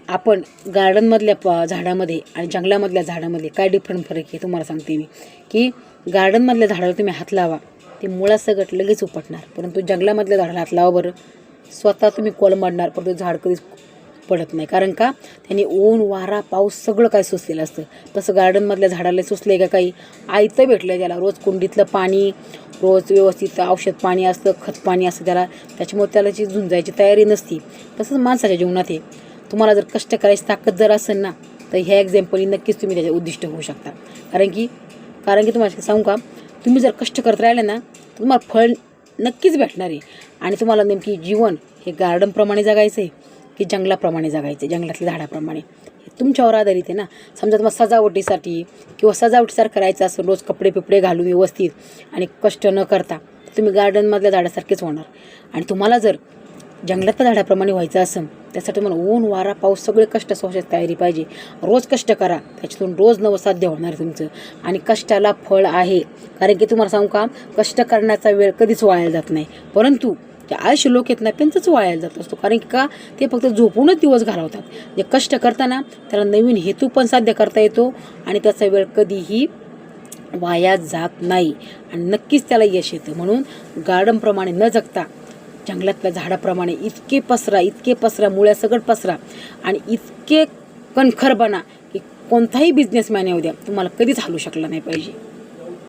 आपण गार्डनमधल्या झाडामध्ये आणि जंगलामधल्या झाडामध्ये काय फरक आहे तुम्हाला सांगते मी, की गार्डनमधल्या झाडाला तुम्ही हात लावा ते मुळासकट लगेच उपटणार, परंतु जंगलामधल्या झाडाला हात लावा बरं, स्वतः तुम्ही कोलमडणार परंतु झाड कधीच पडत नाही. कारण का, त्यांनी ऊन वारा पाऊस सगळं काय सुचलेलं असतं. तसं गार्डनमधल्या झाडाला सुचले का काही, आयतं भेटलं त्याला, रोज कुंडीतलं पाणी, रोज व्यवस्थित औषध पाणी असतं, खत पाणी असतं त्याला, त्याच्यामुळे त्याला जी झुंजायची तयारी नसती. तसंच माणसाच्या जीवनात आहे. तुम्हाला जर कष्ट करायची ताकद जर असेल ना, तर ह्या एक्झाम्पलनी नक्कीच तुम्ही त्याचे उद्दिष्ट होऊ शकता. कारण की तुम्हाला सांगू का, तुम्ही जर कष्ट करत राहिले ना, तर तुम्हाला फळ नक्कीच भेटणार आहे. आणि तुम्हाला नेमकी जीवन हे गार्डनप्रमाणे जगायचं आहे की जंगलाप्रमाणे जगायचं आहे, जंगलातल्या झाडाप्रमाणे, हे तुमच्यावर आधारित आहे ना. समजा तुम्हाला सजावटीसाठी किंवा सजावटीसारखं करायचं असं रोज कपडे पिपडे घालून व्यवस्थित आणि कष्ट न करता, तर तुम्ही गार्डनमधल्या झाडासारखेच होणार. आणि तुम्हाला जर जंगलातल्या झाडाप्रमाणे व्हायचं असेल, त्यासाठी तुम्हाला ऊन वारा पाऊस सगळे कष्ट सोसायची तयारी पाहिजे. रोज कष्ट करा, त्याच्यातून रोज नवसाध्य होणार आहे तुमचं. आणि कष्टाला फळ आहे. कारण की तुम्हाला सांगू का, कष्ट करण्याचा वेळ कधीच वाया जात नाही, परंतु जे आळशी लोक आहेत ना, त्यांचंच वाया जात असतो. कारण की का, ते फक्त झोपूनच दिवस घालवतात. जे कष्ट करताना त्याला नवीन हेतू पण साध्य करता येतो आणि त्याचा वेळ कधीही वाया जात नाही आणि नक्कीच त्याला यश येतं. म्हणून गार्डनप्रमाणे न जगता जंगलातल्या झाडाप्रमाणे इतके पसरा, मुळ्या सगळं पसरा आणि इतके कणखर बना की कोणताही बिझनेसमॅन येऊ द्या, तुम्हाला कधीच हलू शकला नाही पाहिजे.